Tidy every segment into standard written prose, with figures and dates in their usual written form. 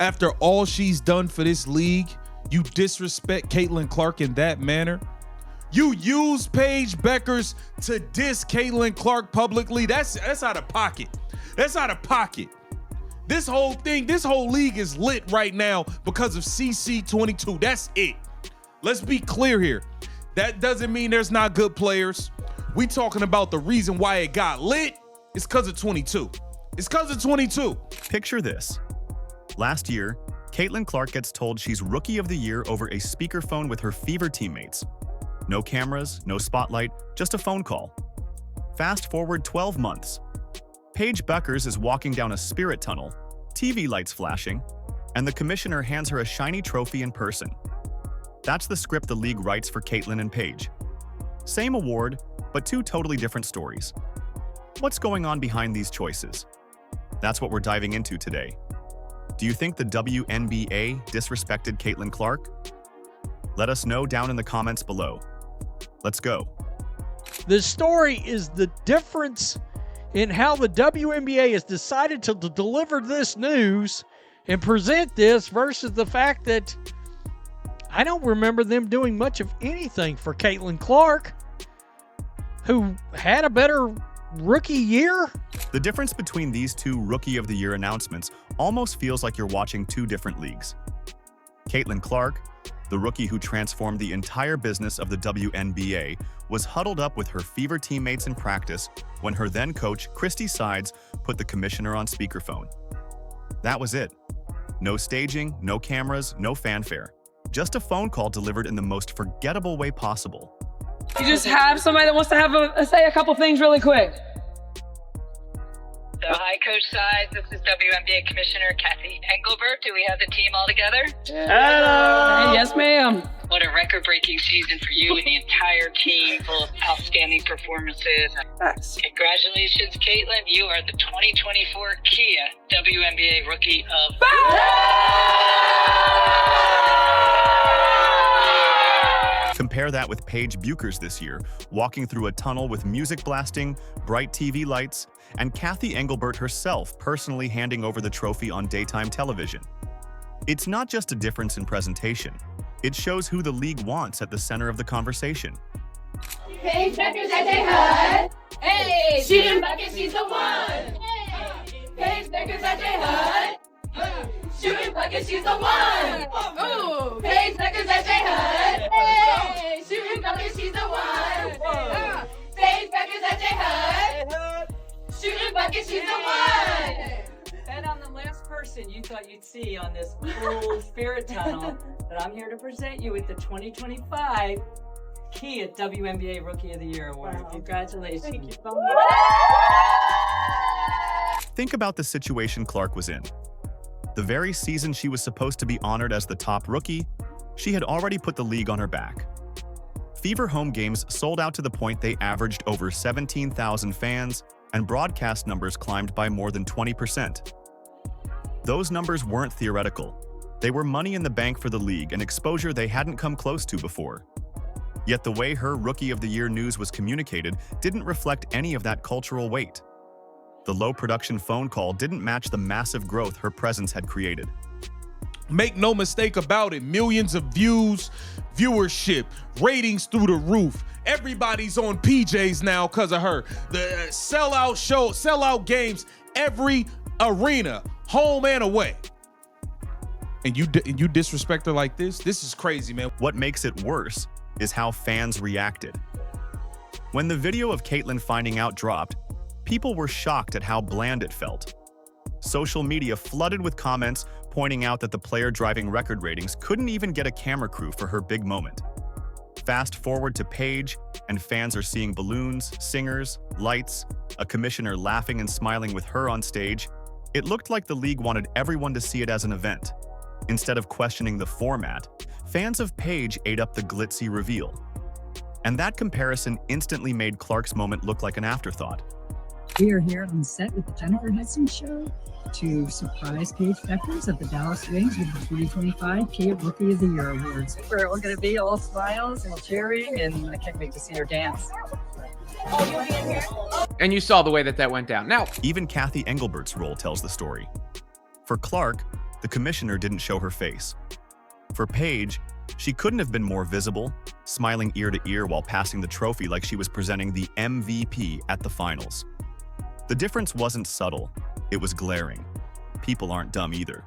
After all she's done for this league, you disrespect Caitlin Clark in that manner? You use Paige Bueckers to diss Caitlin Clark publicly? That's out of pocket. That's out of pocket. This whole thing, this whole league is lit right now because of CC22. That's it. Let's be clear here. That doesn't mean there's not good players. We talking about the reason why it got lit. It's because of 22. It's because of 22. Picture this. Last year, Caitlin Clark gets told she's Rookie of the Year over a speakerphone with her Fever teammates. No cameras, no spotlight, just a phone call. Fast forward 12 months. Paige Bueckers is walking down a spirit tunnel, TV lights flashing, and the commissioner hands her a shiny trophy in person. That's the script the league writes for Caitlin and Paige. Same award, but two totally different stories. What's going on behind these choices? That's what we're diving into today. Do you think the WNBA disrespected Caitlin Clark? Let us know down in the comments below. Let's go. The story is the difference in how the WNBA has decided to deliver this news and present this versus the fact that I don't remember them doing much of anything for Caitlin Clark, who had a better rookie year. The difference between these two Rookie of the Year announcements almost feels like you're watching two different leagues. Caitlin Clark, the rookie who transformed the entire business of the WNBA, was huddled up with her Fever teammates in practice when her then coach, Christy Sides, put the commissioner on speakerphone. That was it. No staging, no cameras, no fanfare. Just a phone call delivered in the most forgettable way possible. You just have somebody that wants to say a couple things really quick. So hi, Coach Sides. This is WNBA Commissioner Cathy Engelbert. Do we have the team all together? Hello. Hey, yes, ma'am. What a record-breaking season for you and the entire team, full of outstanding performances. Congratulations, Caitlin. You are the 2024 Kia WNBA Rookie of the Year. Compare that with Paige Bueckers this year, walking through a tunnel with music blasting, bright TV lights, and Cathy Engelbert herself personally handing over the trophy on daytime television. It's not just a difference in presentation. It shows who the league wants at the center of the conversation. Paige Bueckers at their HUD. Hey, shooting bucket, she's the one. Hey, Paige Bueckers at their HUD. Shooting bucket, she's the one. Ooh, Paige Bueckers at their HUD. Hey, shooting bucket, she's the one. Paige Bueckers at their HUD. Shooting bucket, she's the one. Bet on the last person you thought you'd see on this cool spirit tunnel. But I'm here to present you with the 2025 Kia WNBA Rookie of the Year Award. Wow. Congratulations. Thank you so much. Think about the situation Clark was in. The very season she was supposed to be honored as the top rookie, she had already put the league on her back. Fever home games sold out to the point they averaged over 17,000 fans, and broadcast numbers climbed by more than 20%. Those numbers weren't theoretical. They were money in the bank for the league and exposure they hadn't come close to before. Yet the way her Rookie of the Year news was communicated didn't reflect any of that cultural weight. The low-production phone call didn't match the massive growth her presence had created. Make no mistake about it, millions of views, viewership, ratings through the roof. Everybody's on PJs now because of her. The sellout show, sellout games, every arena, home and away. And you disrespect her like this? This is crazy, man. What makes it worse is how fans reacted. When the video of Caitlin finding out dropped, people were shocked at how bland it felt. Social media flooded with comments pointing out that the player driving record ratings couldn't even get a camera crew for her big moment. Fast forward to Paige, and fans are seeing balloons, singers, lights, a commissioner laughing and smiling with her on stage. It looked like the league wanted everyone to see it as an event. Instead of questioning the format, fans of Paige ate up the glitzy reveal. And that comparison instantly made Clark's moment look like an afterthought. We are here on set with the Jennifer Hudson Show to surprise Paige Bueckers at the Dallas Wings with the 2025 Kia Rookie of the Year Awards. We're all going to be all smiles and cheering, and I can't wait to see her dance. And you saw the way that went down. Now, even Cathy Engelbert's role tells the story. For Clark, the commissioner didn't show her face. For Paige, she couldn't have been more visible, smiling ear to ear while passing the trophy like she was presenting the MVP at the finals. The difference wasn't subtle, it was glaring. People aren't dumb either.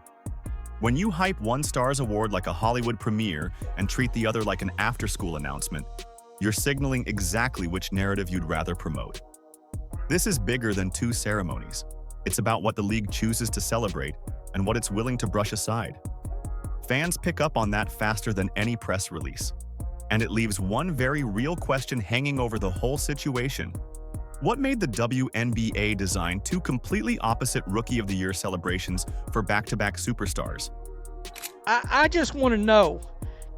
When you hype one star's award like a Hollywood premiere and treat the other like an after-school announcement, you're signaling exactly which narrative you'd rather promote. This is bigger than two ceremonies. It's about what the league chooses to celebrate and what it's willing to brush aside. Fans pick up on that faster than any press release. And it leaves one very real question hanging over the whole situation. What made the WNBA design two completely opposite Rookie of the Year celebrations for back-to-back superstars? I just want to know,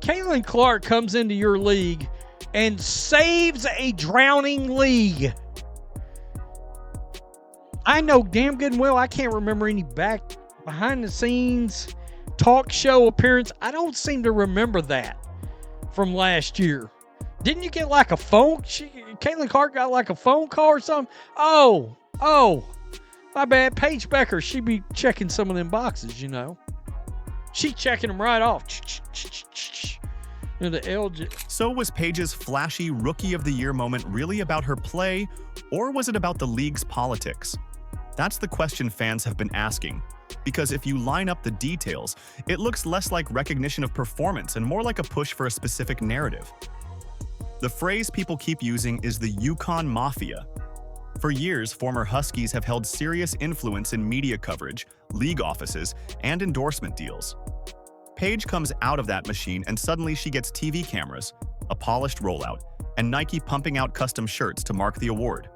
Caitlin Clark comes into your league and saves a drowning league. I know damn good and well I can't remember any behind-the-scenes talk show appearance. I don't seem to remember that from last year. Didn't you get like a phone? Caitlin Clark got like a phone call or something? Oh, my bad. Paige Bueckers, she be checking some of them boxes, you know. She checking them right off. The LG. So was Paige's flashy Rookie of the Year moment really about her play, or was it about the league's politics? That's the question fans have been asking. Because if you line up the details, it looks less like recognition of performance and more like a push for a specific narrative. The phrase people keep using is the UConn Mafia. For years, former Huskies have held serious influence in media coverage, league offices, and endorsement deals. Paige comes out of that machine and suddenly she gets TV cameras, a polished rollout, and Nike pumping out custom shirts to mark the award.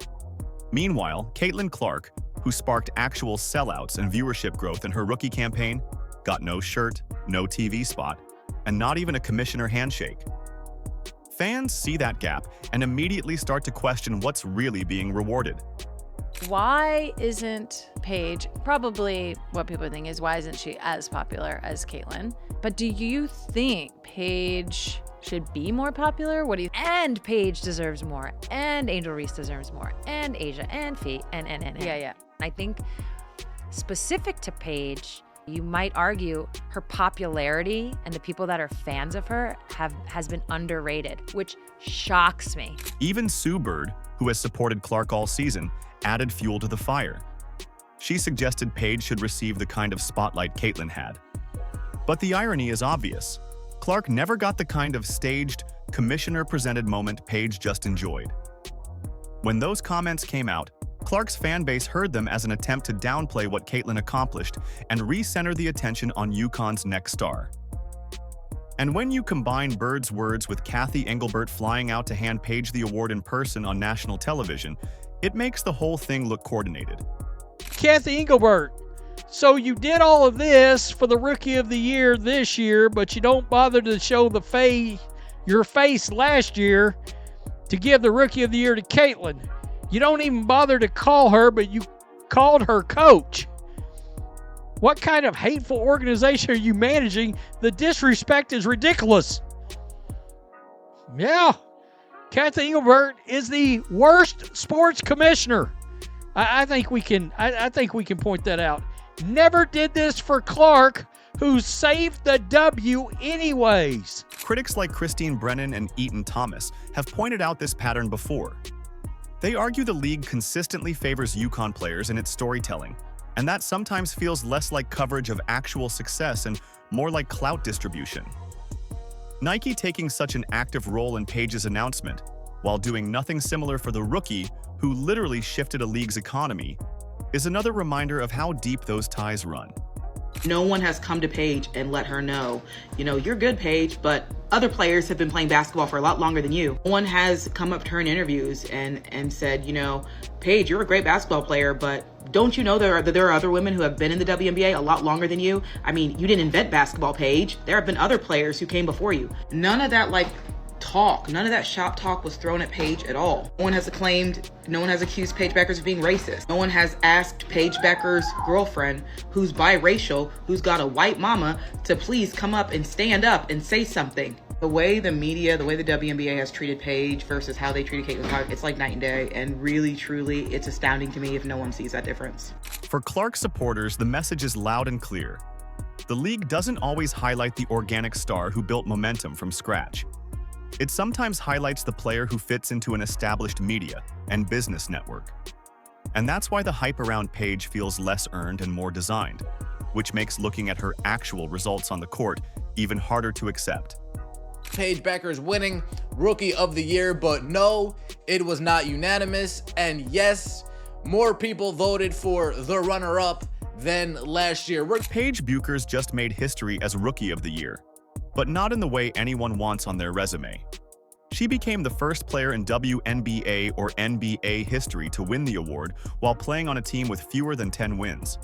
Meanwhile, Caitlin Clark, who sparked actual sellouts and viewership growth in her rookie campaign, got no shirt, no TV spot, and not even a commissioner handshake. Fans see that gap and immediately start to question what's really being rewarded. Why isn't Paige, probably what people think is, why isn't she as popular as Caitlin? But do you think Paige should be more popular? What do you? And Paige deserves more, and Angel Reese deserves more, and Asia, and Fee, and. Yeah. I think specific to Paige, you might argue her popularity and the people that are fans of her has been underrated, which shocks me. Even Sue Bird, who has supported Clark all season, added fuel to the fire. She suggested Paige should receive the kind of spotlight Caitlin had. But the irony is obvious. Clark never got the kind of staged, commissioner-presented moment Paige just enjoyed. When those comments came out, Clark's fan base heard them as an attempt to downplay what Caitlin accomplished and recenter the attention on UConn's next star. And when you combine Bird's words with Cathy Engelbert flying out to hand Paige the award in person on national television, it makes the whole thing look coordinated. Cathy Engelbert, so you did all of this for the Rookie of the Year this year, but you don't bother to show your face last year to give the Rookie of the Year to Caitlin. You don't even bother to call her, but you called her coach. What kind of hateful organization are you managing? The disrespect is ridiculous. Yeah, Cathy Engelbert is the worst sports commissioner. I think we can point that out. Never did this for Clark, who saved the W anyways. Critics like Christine Brennan and Eaton Thomas have pointed out this pattern before. They argue the league consistently favors UConn players in its storytelling, and that sometimes feels less like coverage of actual success and more like clout distribution. Nike taking such an active role in Paige's announcement, while doing nothing similar for the rookie who literally shifted a league's economy, is another reminder of how deep those ties run. No one has come to Paige and let her know, you're good, Paige, but other players have been playing basketball for a lot longer than you. No one has come up to her in interviews and said, Paige, you're a great basketball player, but don't you know that there are other women who have been in the WNBA a lot longer than you? I mean, you didn't invent basketball, Paige. There have been other players who came before you. None of that none of that shop talk was thrown at Paige at all. No one has accused Paige Bueckers of being racist. No one has asked Paige Bueckers' girlfriend, who's biracial, who's got a white mama, to please come up and stand up and say something. The way the media, the way the WNBA has treated Paige versus how they treated Caitlin Clark, it's like night and day. And really, truly, it's astounding to me if no one sees that difference. For Clark supporters, the message is loud and clear. The league doesn't always highlight the organic star who built momentum from scratch. It sometimes highlights the player who fits into an established media and business network. And that's why the hype around Paige feels less earned and more designed, which makes looking at her actual results on the court even harder to accept. Paige Bueckers winning Rookie of the Year, but no, it was not unanimous. And yes, more people voted for the runner-up than last year. Paige Bueckers just made history as Rookie of the Year, but not in the way anyone wants on their resume. She became the first player in WNBA or NBA history to win the award while playing on a team with fewer than 10 wins.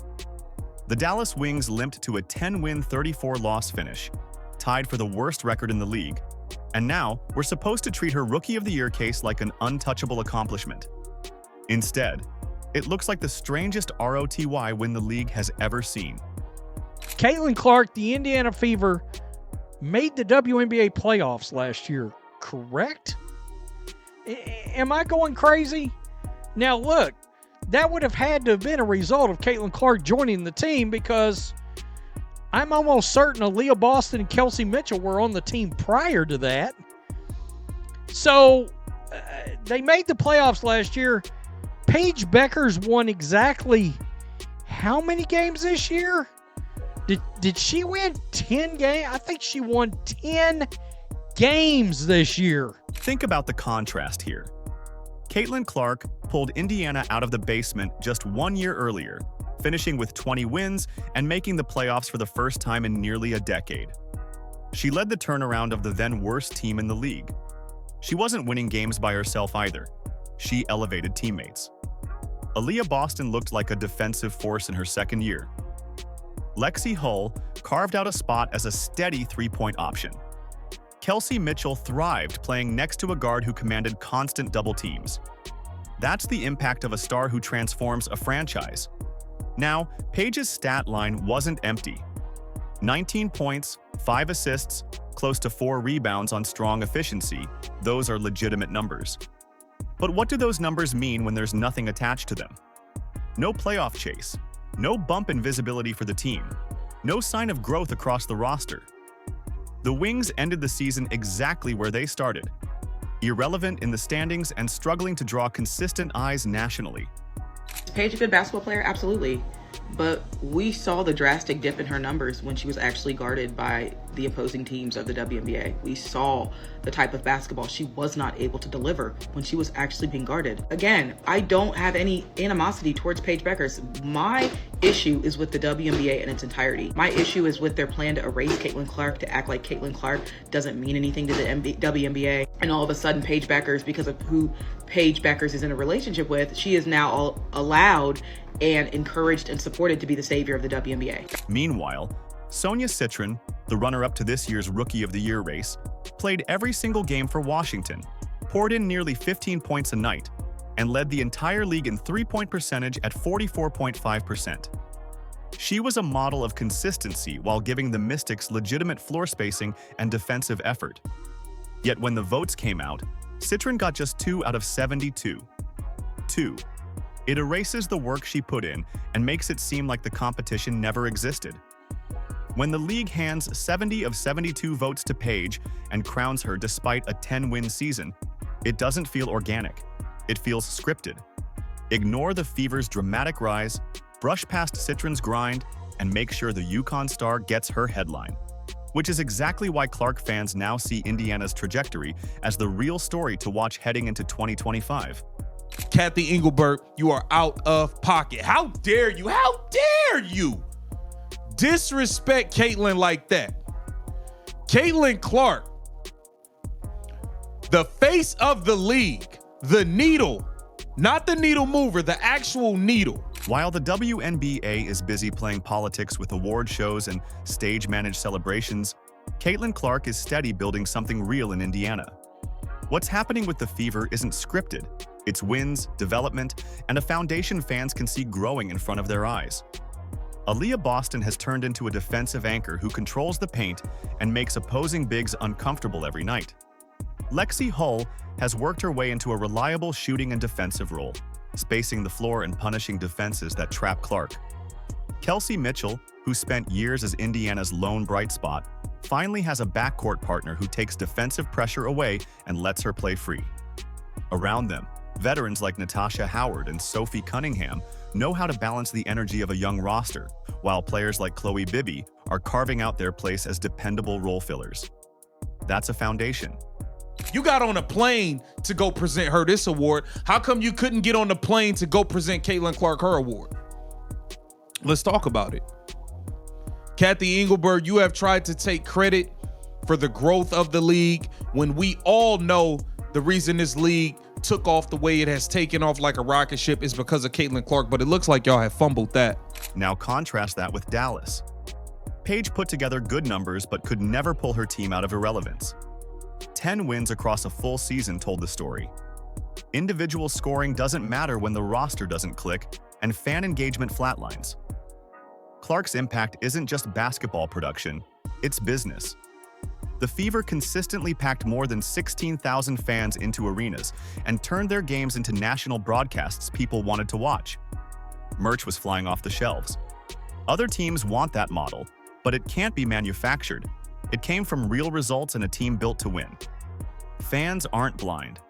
The Dallas Wings limped to a 10-win, 34-loss finish, tied for the worst record in the league, and now we're supposed to treat her Rookie of the Year case like an untouchable accomplishment. Instead, it looks like the strangest ROTY win the league has ever seen. Caitlin Clark, the Indiana Fever, made the WNBA playoffs last year, correct? Am I going crazy? Now look, that would have had to have been a result of Caitlin Clark joining the team, because I'm almost certain Aaliyah Boston and Kelsey Mitchell were on the team prior to that. So they made the playoffs last year. Paige Bueckers won exactly how many games this year? Did she win 10 games? I think she won 10 games this year. Think about the contrast here. Caitlin Clark pulled Indiana out of the basement just 1 year earlier, finishing with 20 wins and making the playoffs for the first time in nearly a decade. She led the turnaround of the then worst team in the league. She wasn't winning games by herself either. She elevated teammates. Aaliyah Boston looked like a defensive force in her second year. Lexi Hull carved out a spot as a steady three-point option. Kelsey Mitchell thrived playing next to a guard who commanded constant double teams. That's the impact of a star who transforms a franchise. Now, Paige's stat line wasn't empty. 19 points, 5 assists, close to 4 rebounds on strong efficiency. Those are legitimate numbers. But what do those numbers mean when there's nothing attached to them? No playoff chase, no bump in visibility for the team, no sign of growth across the roster. The Wings ended the season exactly where they started, irrelevant in the standings and struggling to draw consistent eyes nationally. Is Paige a good basketball player? Absolutely. But we saw the drastic dip in her numbers when she was actually guarded by the opposing teams of the WNBA. We saw the type of basketball she was not able to deliver when she was actually being guarded. Again, I don't have any animosity towards Paige Bueckers. My issue is with the WNBA in its entirety. My issue is with their plan to erase Caitlin Clark, to act like Caitlin Clark doesn't mean anything to the WNBA. And all of a sudden, Paige Bueckers, because of who Paige Bueckers is in a relationship with, she is now allowed and encouraged and supported to be the savior of the WNBA. Meanwhile, Sonia Citron, the runner-up to this year's Rookie of the Year race, played every single game for Washington, poured in nearly 15 points a night, and led the entire league in three-point percentage at 44.5%. She was a model of consistency while giving the Mystics legitimate floor spacing and defensive effort. Yet when the votes came out, Citron got just 2 out of 72. 2. It erases the work she put in and makes it seem like the competition never existed. When the league hands 70 of 72 votes to Paige and crowns her despite a 10-win season, it doesn't feel organic. It feels scripted. Ignore the Fever's dramatic rise, brush past Citron's grind, and make sure the UConn star gets her headline. Which is exactly why Clark fans now see Indiana's trajectory as the real story to watch heading into 2025. Cathy Engelbert, you are out of pocket. How dare you? How dare you disrespect Caitlin like that? Caitlin Clark, the face of the league, the needle, not the needle mover, the actual needle. While the WNBA is busy playing politics with award shows and stage-managed celebrations, Caitlin Clark is steady building something real in Indiana. What's happening with the Fever isn't scripted. It's wins, development, and a foundation fans can see growing in front of their eyes. Aaliyah Boston has turned into a defensive anchor who controls the paint and makes opposing bigs uncomfortable every night. Lexi Hull has worked her way into a reliable shooting and defensive role, spacing the floor and punishing defenses that trap Clark. Kelsey Mitchell, who spent years as Indiana's lone bright spot, finally has a backcourt partner who takes defensive pressure away and lets her play free. Around them, veterans like Natasha Howard and Sophie Cunningham know how to balance the energy of a young roster, while players like Chloe Bibby are carving out their place as dependable role fillers. That's a foundation. You got on a plane to go present her this award. How come you couldn't get on the plane to go present Caitlin Clark her award? Let's talk about it. Cathy Engelbert, you have tried to take credit for the growth of the league when we all know the reason this league took off the way it has taken off like a rocket ship is because of Caitlin Clark, but it looks like y'all have fumbled that. Now contrast that with Dallas. Paige put together good numbers but could never pull her team out of irrelevance. 10 wins across a full season told the story. Individual scoring doesn't matter when the roster doesn't click and fan engagement flatlines. Clark's impact isn't just basketball production, it's business. The Fever consistently packed more than 16,000 fans into arenas and turned their games into national broadcasts people wanted to watch. Merch was flying off the shelves. Other teams want that model, but it can't be manufactured. It came from real results and a team built to win. Fans aren't blind.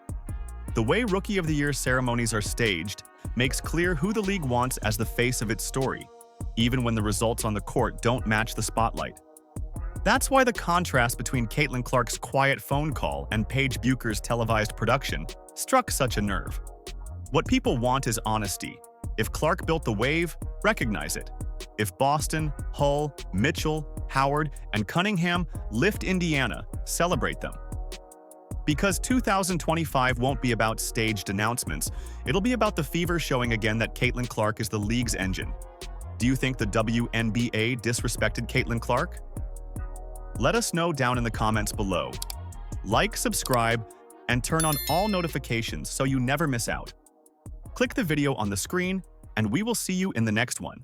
The way Rookie of the Year ceremonies are staged makes clear who the league wants as the face of its story, even when the results on the court don't match the spotlight. That's why the contrast between Caitlin Clark's quiet phone call and Paige Bueckers' televised production struck such a nerve. What people want is honesty. If Clark built the wave, recognize it. If Boston, Hull, Mitchell, Howard, and Cunningham lift Indiana, celebrate them. Because 2025 won't be about staged announcements, it'll be about the Fever showing again that Caitlin Clark is the league's engine. Do you think the WNBA disrespected Caitlin Clark? Let us know down in the comments below. Like, subscribe, and turn on all notifications so you never miss out. Click the video on the screen, and we will see you in the next one.